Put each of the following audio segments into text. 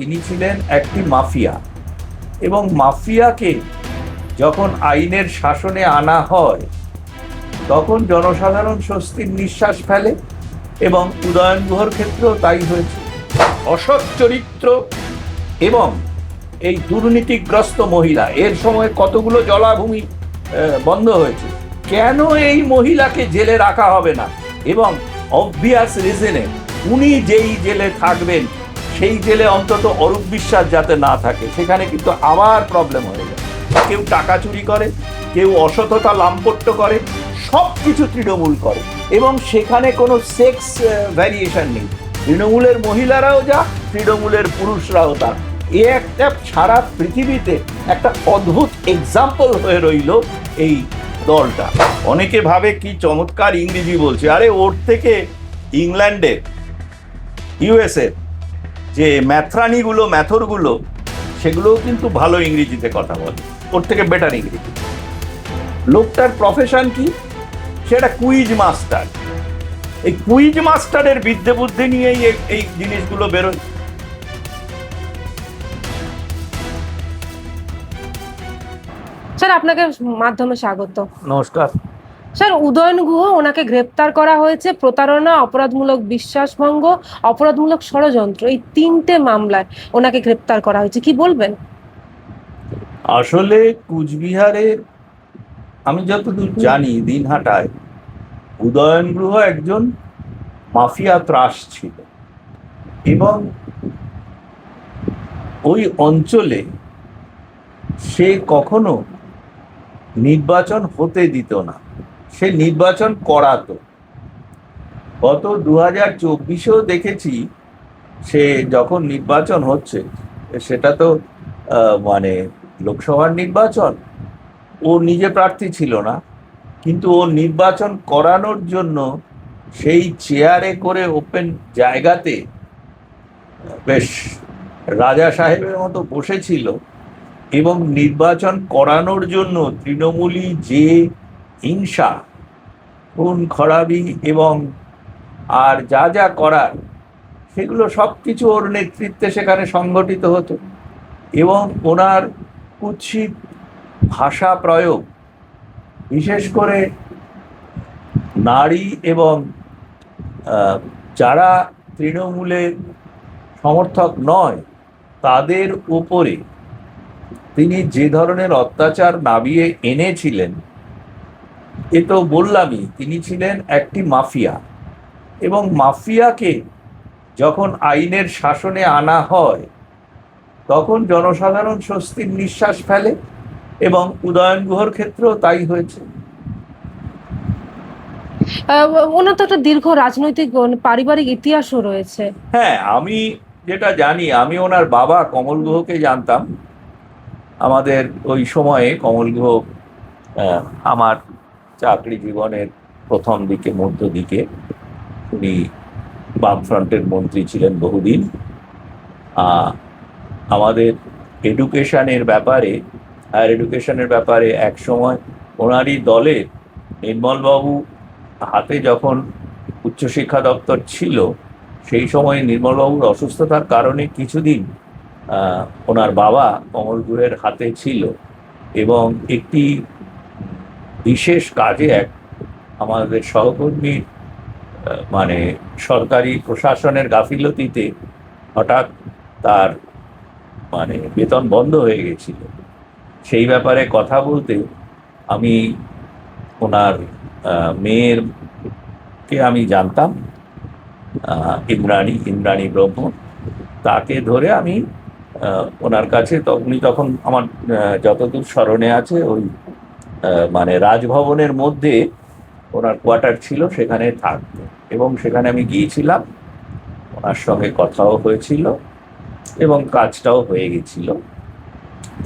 তিনি ছিলেন একটি মাফিয়া, এবং মাফিয়াকে যখন আইনের শাসনে আনা হয় তখন জনসাধারণ স্বস্তির নিঃশ্বাস ফেলে, এবং উদয়ন গুহর ক্ষেত্রেও তাই হয়েছে। অসৎ চরিত্র এবং এই দুর্নীতিগ্রস্ত মহিলা, এর সময় কতগুলো জলাভূমি বন্ধ হয়েছে, কেন এই মহিলাকে জেলে রাখা হবে না? এবং অবভিয়াস রিজনে উনি যেই জেলে থাকবেন সেই জেলে অন্তত অরূপ বিশ্বাস যাতে না থাকে, সেখানে কিন্তু আবার প্রবলেম হয়ে যায়। কেউ টাকা চুরি করে, কেউ অসততা লাম্পট্য করে, সব কিছু তৃণমূল করে, এবং সেখানে কোনো সেক্স ভ্যারিয়েশন নেই। তৃণমূলের মহিলারাও যা, তৃণমূলের পুরুষরাও তা। এ একটা সারা পৃথিবীতে একটা অদ্ভুত এক্সাম্পল হয়ে রইল এই দলটা। অনেকে ভাবে কি চমৎকার ইংরেজি বলছে, আরে ওর থেকে ইংল্যান্ডের, ইউএসএ যে ম্যাথরগুলো সেগুলোও কিন্তু ভালো ইংরেজিতে কথা বলে, ওর থেকে বেটার ইংরেজি। লোকটার প্রফেশন কি? সেটা কুইজ মাস্টার। এই কুইজ মাস্টারের বিদ্যে বুদ্ধি নিয়েই এই জিনিসগুলো বেরোয়। স্যার, আপনাকে মাধ্যমে স্বাগত। নমস্কার। স্যার, উদয়ন গুহ, ওনাকে গ্রেপ্তার করা হয়েছে প্রতারণা, অপরাধমূলক বিশ্বাসভঙ্গ, অপরাধমূলক ষড়যন্ত্র, এই 3টে মামলায় ওনাকে গ্রেপ্তার করা হয়েছে, কি বলবেন? আসলে কুচবিহারে আমি যতদূর জানি, দিনহাটায় উদয়ন গুহ একজন মাফিয়া ত্রাস ছিল, এবং ওই অঞ্চলে সে কখনো নির্বাচন হতে দিত না, সে নির্বাচন করাতো। গত 2024-এও দেখেছি, সে যখন নির্বাচন হচ্ছে, সেটা তো মানে লোকসভার নির্বাচন, ও নিজে প্রার্থী ছিল না, কিন্তু ও নির্বাচন করানোর জন্য সেই চেয়ারে করে ওপেন জায়গাতে বেশ রাজা সাহেবের মতো বসেছিল, এবং নির্বাচন করানোর জন্য তৃণমূলী যে হিংসা, খুন খরাবি এবং আর যা যা করার, সেগুলো সব কিছু ওর নেতৃত্বে সেখানে সংগঠিত হতো। এবং ওনার কুৎসিত ভাষা প্রয়োগ, বিশেষ করে নারী এবং যারা তৃণমূলের সমর্থক নয় তাদের উপরে তিনি যে ধরনের অত্যাচার নামিয়ে এনেছিলেন, এ তো বললামই, তিনি ছিলেন একটি মাফিয়া, এবং মাফিয়াকে যখন আইনের শাসনে আনা হয় তখন জনসাধারণ স্বস্তির নিঃশ্বাস ফেলে, এবং উদয়ন গুহর ক্ষেত্রেও তাই হয়েছে। ওনার তো একটা দীর্ঘ রাজনৈতিক পারিবারিক ইতিহাসও রয়েছে। হ্যাঁ, আমি যেটা জানি, আমি ওনার বাবা কমল গুহকে জানতাম। আমাদের ওই সময়ে কমল গুহ আমার চাকরি জীবনের প্রথম দিকে, মধ্য দিকে, উনি বামফ্রন্টের মন্ত্রী ছিলেন বহুদিন। আমাদের এডুকেশনের ব্যাপারে, হায়ার এডুকেশনের ব্যাপারে এক সময় ওনারই দলের নির্মলবাবু হাতে যখন উচ্চশিক্ষা দপ্তর ছিল, সেই সময় নির্মলবাবুর অসুস্থতার কারণে কিছুদিন ওনার বাবা কমল গুহের হাতে ছিল, এবং একটি বিশেষ কাজে আমাদের সহকর্মীর মানে সরকারি প্রশাসনের গাফিলতিতে হঠাৎ তার মানে বেতন বন্ধ হয়ে গেছিল। সেই ব্যাপারে কথা বলতে আমি ওনার মেয়েরকে আমি জানতাম, ইন্দ্রাণী ব্রহ্ম, তাকে ধরে আমি ওনার কাছে, উনি তখন আমার যতদূর স্মরণে আছে ওই মানে রাজভবনের মধ্যে ওনার কোয়ার্টার ছিল, সেখানে থাকতো, এবং সেখানে আমি গিয়েছিলাম, ওনার সঙ্গে কথাও হয়েছিল এবং কাজটাও হয়ে গেছিল।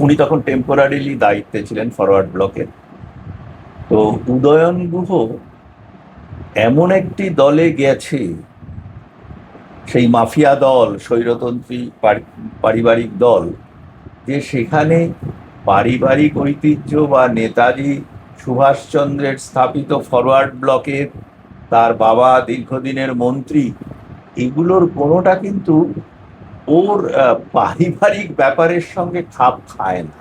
উনি তখন টেম্পোরারিলি দায়িত্বে ছিলেন ফরওয়ার্ড ব্লকের। তো উদয়ন গুহ এমন একটি দলে গেছে, সেই মাফিয়া দল, স্বৈরতন্ত্রী পারিবারিক দল, যে সেখানে পারিবারিক ঐতিহ্য বা নেতাজি সুভাষচন্দ্রের স্থাপিত ফরওয়ার্ড ব্লকের, তার বাবা দীর্ঘদিনের মন্ত্রী, এগুলোর কোনোটা কিন্তু ওর পারিবারিক ব্যাপারের সঙ্গে খাপ খায় না।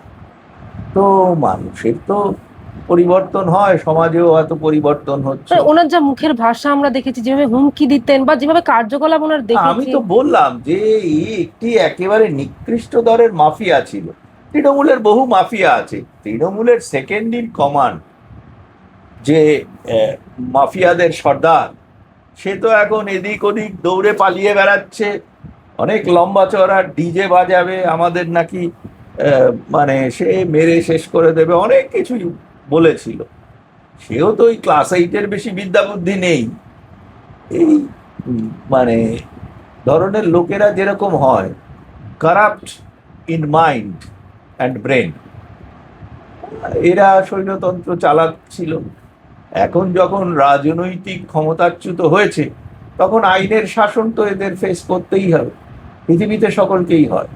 তো মানুষের তো পরিবর্তন হয়, সমাজেও হয়তো পরিবর্তন হচ্ছে। ওনার যা মুখের ভাষা আমরা দেখেছি, যেভাবে হুমকি দিতেন বা যেভাবে কার্যকলাপ ওনার আমি দেখেছি। তো বললাম যে একটি একেবারে নিকৃষ্ট দরের মাফিয়া ছিল। তৃণমূলের বহু মাফিয়া আছে, তৃণমূলের সেকেন্ড ইন কমান্ড যে মাফিয়াদের সর্দার, সে তো এখন এদিক ওদিক দৌড়ে পালিয়ে বেড়াচ্ছে, অনেক লম্বা চড়া ডিজে বাজাবে, আমাদের নাকি মানে সে মেরে শেষ করে দেবে, অনেক কিছুই বলেছিল। সেও তো ওই ক্লাস 8-এর বেশি বিদ্যা বুদ্ধি নেই। এই মানে ধরনের লোকেরা যেরকম হয়, corrupt in mind and brain, এরা স্বৈরতন্ত্র চালাচ্ছিল। এখন যখন রাজনৈতিক ক্ষমতাচ্যুত হয়েছে, তখন আইনের শাসন তো এদের ফেস করতেই হবে, পৃথিবীতে সকলকেই হয়।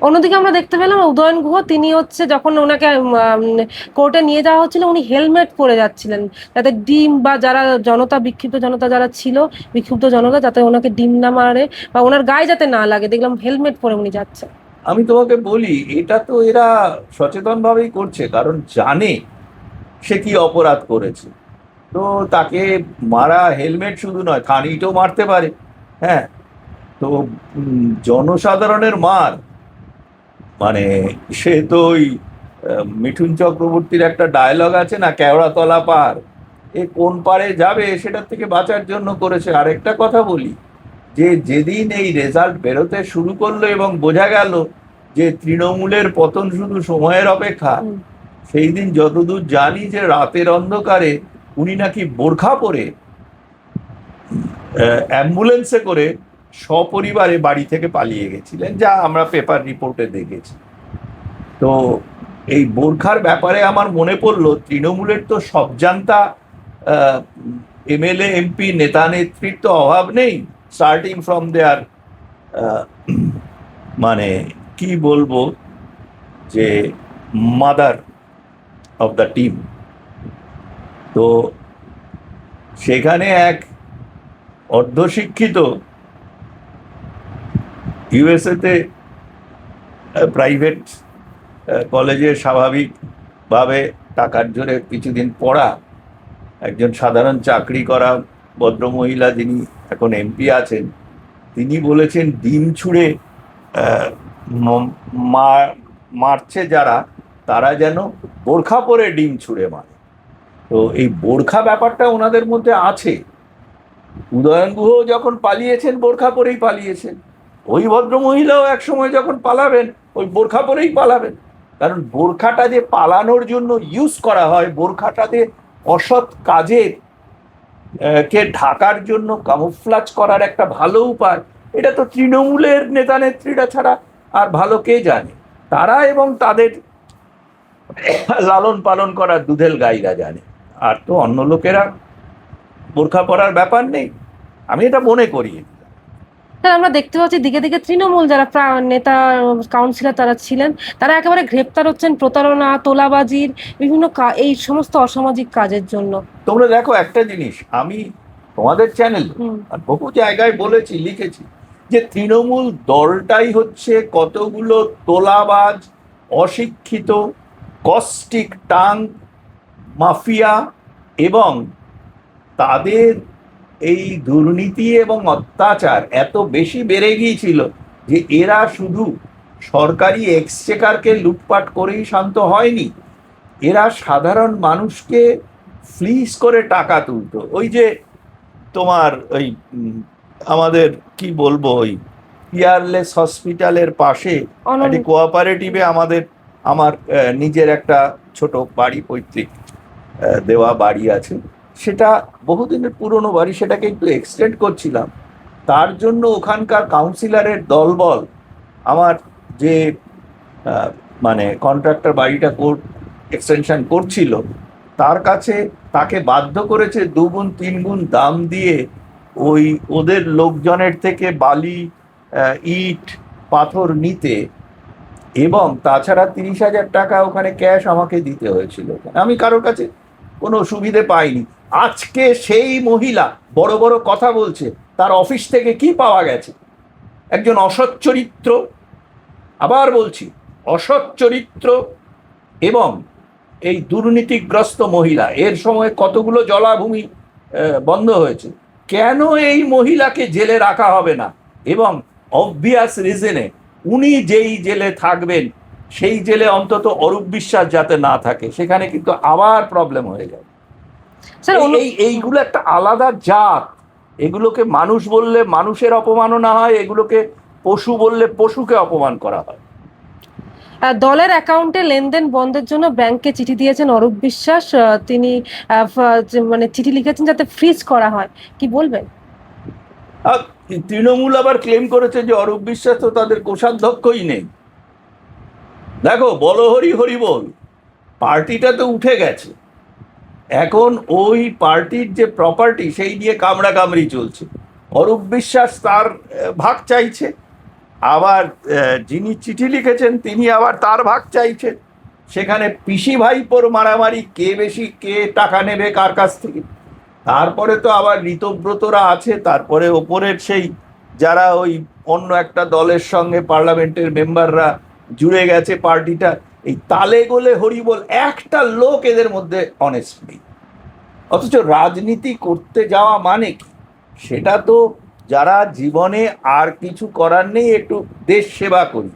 অন্যদিকে আমরা দেখতে পেলাম উদয়ন গুহ, তিনি হচ্ছে যখন ওনাকে কোর্টে নিয়ে যাওয়া হচ্ছিল, উনি হেলমেট পরে যাচ্ছিলেন, যাতে ডিম বা যারা জনতা, বিক্ষিপ্ত জনতা যারা ছিল, বিক্ষুব্ধ জনতা, যাতে ওনাকে ডিম না মারে বা ওনার গায়ে যাতে না লাগে, দেখলাম হেলমেট পরে উনি যাচ্ছেন। আমি তোমাকে বলি, এটা তো এরা সচেতন ভাবেই করছে, কারণ জানে সে কি অপরাধ করেছে। তো তাকে মারা, হেলমেট শুধু নয়, থানিটাও মারতে পারে। হ্যাঁ, তো জনসাধারণের মার মানে, সে তো ওই মিঠুন চক্রবর্তীর একটা ডায়লগ আছে না, কেওড়াতলা পার, এ কোন পারে যাবে সেটার থেকে বাঁচার জন্য করেছে। আরেকটা কথা বলি, যে যেদিন এই রেজাল্ট বেরোতে শুরু করলো এবং বোঝা গেল যে তৃণমূলের পতন শুধু সময়ের অপেক্ষা, সেই দিন যতদূর জানি যে রাতের অন্ধকারে উনি নাকি বোরখা পরে অ্যাম্বুলেন্সে করে সপরিবারে বাড়ি থেকে পালিয়ে গেছিলেন, যা আমরা পেপার রিপোর্টে দেখেছি। তো এই বোরখার ব্যাপারে আমার মনে পড়লো, তৃণমূলের তো সব জানতা এমএলএ এমপি নেতা নেত্রীর তো অভাব নেই, স্টার্টিং ফ্রম দেয়ার মানে কি বলবো, যে মাদার অফ দ্য টিম। তো সেখানে এক অর্ধশিক্ষিত ইউএসএতে প্রাইভেট কলেজে স্বাভাবিকভাবে টাকার জোরে কিছুদিন পড়া একজন সাধারণ চাকরি করা ভদ্রমহিলা, যিনি এখন এমপি আছেন, তিনি বলেছেন ডিম ছুঁড়ে মারছে যারা, তারা যেন বোরখা পরে ডিম ছুঁড়ে মারে। তো এই বোরখা ব্যাপারটা ওনাদের মধ্যে আছে। উদয়ন গুহ যখন পালিয়েছেন, বোরখা পরেই পালিয়েছেন। ওই ভদ্রমহিলাও এক সময় যখন পালাবেন, ওই বোরখা পরেই পালাবেন। কারণ বোরখাটা যে পালানোর জন্য ইউজ করা হয়, বোরখাটা যে অসৎ কাজের কে ঢাকার জন্য কামুফ্লাজ করার একটা ভালো উপায়, এটা তো তৃণমূলের নেতা নেত্রীরা ছাড়া আর ভালো কে জানে। তারা এবং তাদের লালন পালন করার দুধেল গাইরা জানে, আর তো অন্য লোকেরা বোরখা পরার ব্যাপার নেই, আমি এটা মনে করি। আমরা দেখতে পাচ্ছি দিকে দিকে তৃণমূল যারা নেতা, কাউন্সিলর তারা ছিলেন, তারা একেবারে গ্রেপ্তার হচ্ছেন প্রতারণা, তোলাবাজির, বিভিন্ন এই সমস্ত অসামাজিক কাজের জন্য। তোমরা দেখো একটা জিনিস, আমি তোমাদের চ্যানেল আর বহু জায়গায় বলেছি, লিখেছি, যে তৃণমূল দলটাই হচ্ছে কতগুলো তোলাবাজ, অশিক্ষিত, কস্টিক টাং মাফিয়া, এবং তাদের এই দুর্নীতি এবং অত্যাচার এত বেশি বেড়ে গিয়েছিল যে এরা শুধু সরকারি এক্সচেকারকে লুটপাট করেই শান্ত হয়নি, এরা সাধারণ মানুষকে ফ্লিজ করে টাকা তুলতো। ওই যে তোমার ওই আমাদের কি বলবো, ওই পিয়ারলেস হসপিটালের পাশে একটি কোঅপারেটিভে আমার নিজের একটা ছোট বাড়ি, পৈতৃক দেওয়া বাড়ি আছে, সেটা বহুদিনের পুরনো বাড়ি, সেটাকে একটু এক্সটেন্ড করছিলাম। তার জন্য ওখানকার কাউন্সিলরের দলবল আমার যে মানে কন্ট্রাক্টর বাড়িটা এক্সটেনশন করছিল, তার কাছে তাকে বাধ্য করেছে 2 গুণ 3 গুণ দাম দিয়ে ওই ওদের লোকজনের থেকে বালি, ইট, পাথর নিতে, এবং তাছাড়া 30,000 টাকা ওখানে ক্যাশ আমাকে দিতে হয়েছিল। আমি কারোর কাছে কোনো সুবিধে পাইনি। আজকে সেই মহিলা বড় বড় কথা বলছে, তার অফিস থেকে কি পাওয়া গেছে? একজন অসৎ চরিত্র, আবার বলছি অসৎ চরিত্র এবং এই দুর্নীতিগ্রস্ত মহিলা। এর সময় কতগুলো জলাভূমি বন্ধ হয়েছে। কেন এই মহিলাকে জেলে রাখা হবে না? এবং অবভিয়াস রিজনে উনি যেই জেলে থাকবেন সেই জেলে অন্তত অরূপ বিশ্বাস যাতে না থাকে, সেখানে কিন্তু আবার প্রবলেম হয়ে যাবে। স্যার এইগুলো একটা আলাদা জাত। এগুলোকে মানুষ বললে মানুষের অপমাননা হয়, এগুলোকে পশু বললে পশুকে অপমান করা হয়। দলের অ্যাকাউন্টে লেনদেন বন্ধের জন্য ব্যাংকে চিঠি দিয়েছেন অরূপ বিশ্বাস। তিনি মানে চিঠি লিখেছেন যাতে ফ্রিজ করা হয়, কি বলবেন? তৃণমূল আবার ক্লেম করেছে যে অরূপ বিশ্বাস তো তাদের কোষাধ্যক্ষই নেই। দেখো, বলো হরি হরি বল, পার্টিটা তো উঠে গেছে, এখন ওই পার্টির যে প্রপার্টি সেই নিয়ে কামড়াকামড়ি চলছে। অরূপ বিশ্বাস তার ভাগ চাইছে, আবার যিনি চিঠি লিখেছেন তিনি আবার তার ভাগ চাইছেন। সেখানে পিসি ভাইপোর মারামারি, কে বেশি কে টাকা নেবে কার কাছ থেকে। তারপরে তো আবার ঋতব্রতরা আছে, তারপরে ওপরের সেই যারা ওই অন্য একটা দলের সঙ্গে পার্লামেন্টের মেম্বাররা জুড়ে গেছে পার্টিটা। এই তালে গোলে হরিবল, একটা লোক এদের মধ্যে অনেস্ট নেই। অথচ রাজনীতি করতে যাওয়া মানে কি? সেটা তো যারা জীবনে আর কিছু করার নেই, একটু দেশ সেবা করি,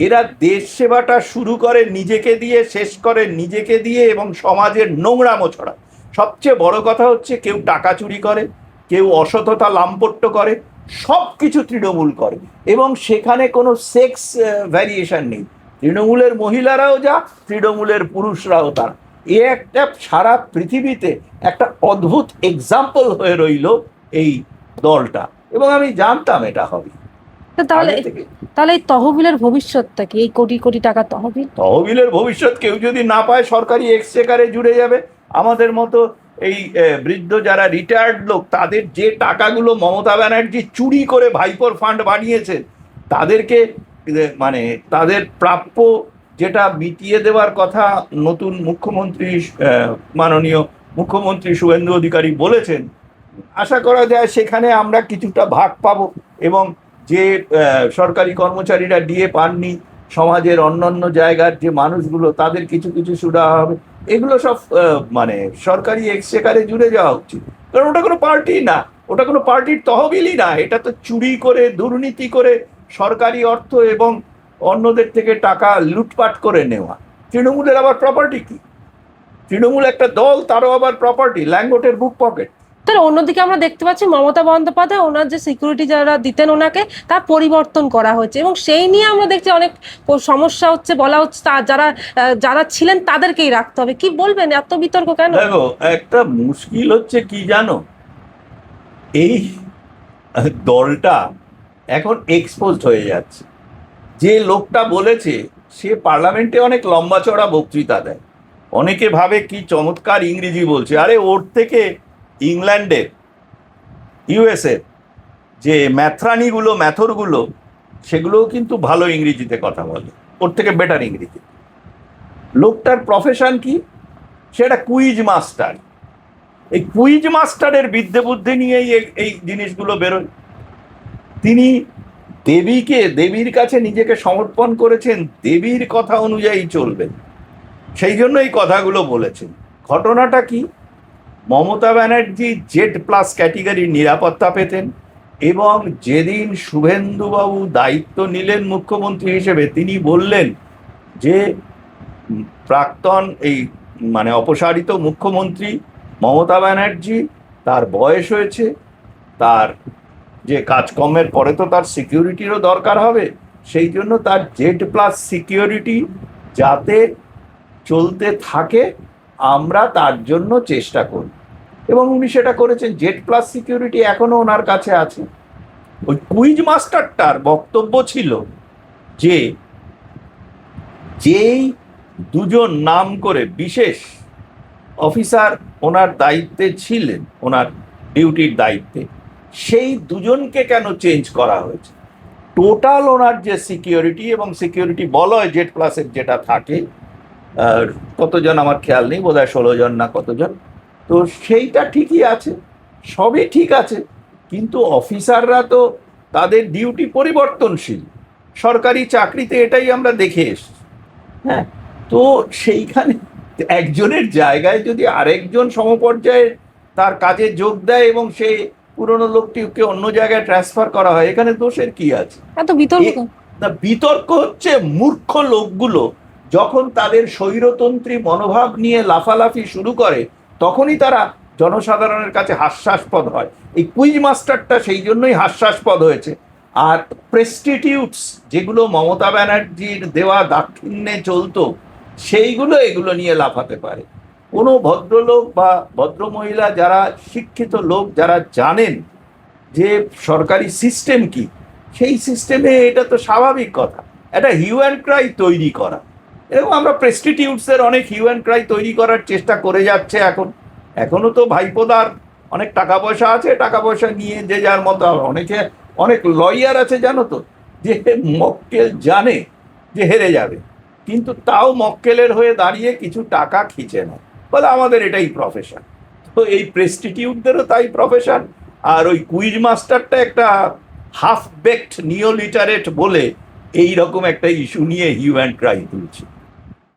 এরা দেশ সেবাটা শুরু করে নিজেকে দিয়ে, শেষ করে নিজেকে দিয়ে এবং সমাজের নোংরামো ছড়া। সবচেয়ে বড় কথা হচ্ছে কেউ টাকা চুরি করে, কেউ অসততা লাম্পট্য করে, সব কিছু তৃণমূল করে এবং সেখানে কোনো সেক্স ভ্যারিয়েশন নেই। তৃণমূলের মহিলারাও যা, তৃণমূলের পুরুষরাও তা। এ একটা সারা পৃথিবীতে একটা অদ্ভুত এক্সাম্পল হয়ে রইল এই দলটা, এবং আমি জানতাম এটা হবে। তাহলে তাহলে এই তহবিলের ভবিষ্যৎটা কি? এই কোটি কোটি টাকা তহবিলের ভবিষ্যৎ কেউ যদি না পায় সরকারি এক্সচেকারে জুড়ে যাবে। আমাদের মতো এই বৃদ্ধ যারা রিটায়ার্ড লোক, তাদের যে টাকাগুলো মমতা ব্যানার্জি চুরি করে ভাইপোর ফান্ড বানিয়েছে, তাদেরকে মানে তাদের প্রাপ্য যেটা মিটিয়ে দেওয়ার কথা নতুন মুখ্যমন্ত্রী মাননীয় মুখ্যমন্ত্রী শুভেন্দু অধিকারী বলেছেন, আশা করা যায় সেখানে আমরা কিছুটা ভাগ পাবো। এবং যে সরকারি কর্মচারীরা ডিএ পাননি, সমাজের অন্যান্য জায়গার যে মানুষগুলো, তাদের কিছু কিছু সুবিধা হবে। এগুলো সব মানে সরকারি এক্সচেকারে জুড়ে যাওয়া উচিত, কারণ ওটা কোনো পার্টি না, ওটা কোনো পার্টির তহবিলই না। এটা তো চুরি করে, দুর্নীতি করে সরকারি অর্থ এবং অন্যদের থেকে টাকা লুটপাট করে নেওয়া। তৃণমূলের আবার প্রপার্টি কি? তৃণমূল একটা দল, তারও আবার প্রপার্টি ল্যাঙ্গটের বুক পকেট। তাহলে অন্যদিকে আমরা দেখতে পাচ্ছি মমতা বন্দ্যোপাধ্যায় ওনার যে সিকিউরিটি যারা দিতেন ওনাকে, তার পরিবর্তন করা হয়েছে এবং সেই নিয়ে আমরা দেখছি অনেক সমস্যা হচ্ছে। বলা হচ্ছে যারা যারা ছিলেন তাদেরকেই রাখতে হবে, কি বলবেন? এত বিতর্ক কেন? দেখো, একটা মুশকিল হচ্ছে কি জানো, এই দলটা এখন এক্সপোজড হয়ে যাচ্ছে। যে লোকটা বলেছে সে পার্লামেন্টে অনেক লম্বা চড়া বক্তৃতা দেয়, অনেকে ভাবে কি চমৎকার ইংরেজি বলছে। আরে ওর থেকে ইংল্যান্ডের, ইউএসএ যে ম্যাথরগুলো সেগুলোও কিন্তু ভালো ইংরেজিতে কথা বলে, ওর থেকে বেটার ইংরেজি। লোকটার প্রফেশন কি? সেটা কুইজ মাস্টার। এই কুইজ মাস্টারের বিদ্যে বুদ্ধি নিয়েই এই জিনিসগুলো বেরোয়। তিনি দেবীর কাছে নিজেকে সমর্পণ করেছেন, দেবীর কথা অনুযায়ী চলবেন, সেই জন্য এই কথাগুলো বলেছেন। ঘটনাটা কি? মমতা ব্যানার্জি জেড প্লাস ক্যাটেগরির নিরাপত্তা পেতেন এবং যেদিন শুভেন্দুবাবু দায়িত্ব নিলেন মুখ্যমন্ত্রী হিসেবে, তিনি বললেন যে প্রাক্তন এই মানে অপসারিত মুখ্যমন্ত্রী মমতা ব্যানার্জি, তার বয়স হয়েছে, তার যে কাজকর্মের পরে তো তার সিকিউরিটিরও দরকার হবে, সেই জন্য তার জেড প্লাস সিকিউরিটি যাতে চলতে থাকে আমরা তার জন্য চেষ্টা করি, এবং উনি সেটা করেছেন। জেড প্লাস সিকিউরিটি এখনো ওনার কাছে আছে। ওই কুইজ মাস্টারটার বক্তব্য ছিল যে যেই দুজন নাম করে বিশেষ অফিসার ওনার দায়িত্বে ছিলেন, ওনার ডিউটির দায়িত্বে, সেই দুজনকে কেন চেঞ্জ করা হয়েছে। টোটাল ওনার যে সিকিউরিটি এবং সিকিউরিটি বলয় জেড প্লাসের যেটা থাকে, কতজন আমার খেয়াল নেই, বোধহয় 16 জন না কতজন, তো সেইটা ঠিকই আছে, সবই ঠিক আছে। কিন্তু অফিসাররা তো তাদের ডিউটি পরিবর্তনশীল, সরকারি চাকরিতে এটাই আমরা দেখে এসেছি। হ্যাঁ, তো সেইখানে একজনের জায়গায় যদি আরেকজন সমপর্যায়ে তার কাজে যোগ দেয় এবং সে পুরনো লোকটিকে অন্য জায়গায় ট্রান্সফার করা হয়, এখানে দোষের কি আছে? এত বিতর্ক না, বিতর্ক হচ্ছে মূর্খ লোকগুলো যখন তাদের স্বৈরতন্ত্রী মনোভাব নিয়ে লাফালাফি শুরু করে, তখনই তারা জনসাধারণের কাছে হাস্যাস্পদ হয়। এই কুইজ মাস্টারটা সেই জন্যই হাস্যাস্পদ হয়েছে। আর প্রেস্টিটিউটস যেগুলো মমতা ব্যানার্জির দেওয়া দাক্ষিণ্যে চলতো, সেইগুলো এগুলো নিয়ে লাফাতে পারে। কোনো ভদ্রলোক বা ভদ্রমহিলা যারা শিক্ষিত লোক, যারা জানেন যে সরকারি সিস্টেম কি, সেই সিস্টেমে এটা তো স্বাভাবিক কথা, একটা হিউ অ্যান্ড ক্রাই তৈরি করা। এরকম আমরা প্রেস্টিটিউটসের অনেক হিউ অ্যান্ড ক্রাই তৈরি করার চেষ্টা করে যাচ্ছে। এখনো তো ভাইপোদার অনেক টাকা পয়সা আছে, টাকা পয়সা নিয়ে যে যার মতো, অনেক লয়ার আছে জানো তো, যে মক্কেল জানে যে হেরে যাবে, কিন্তু তাও মক্কেলের হয়ে দাঁড়িয়ে কিছু টাকা খিচে নেয়, বলে আমাদের এটাই প্রফেশন। তো এই প্রেস্টিটিউটদেরও তাই প্রফেশন। আর ওই কুইজ মাস্টারটা একটা হাফ বেকড নিওলিটারেট বলে এই রকম একটা ইস্যু নিয়ে হিউ অ্যান্ড ক্রাই তুলছে।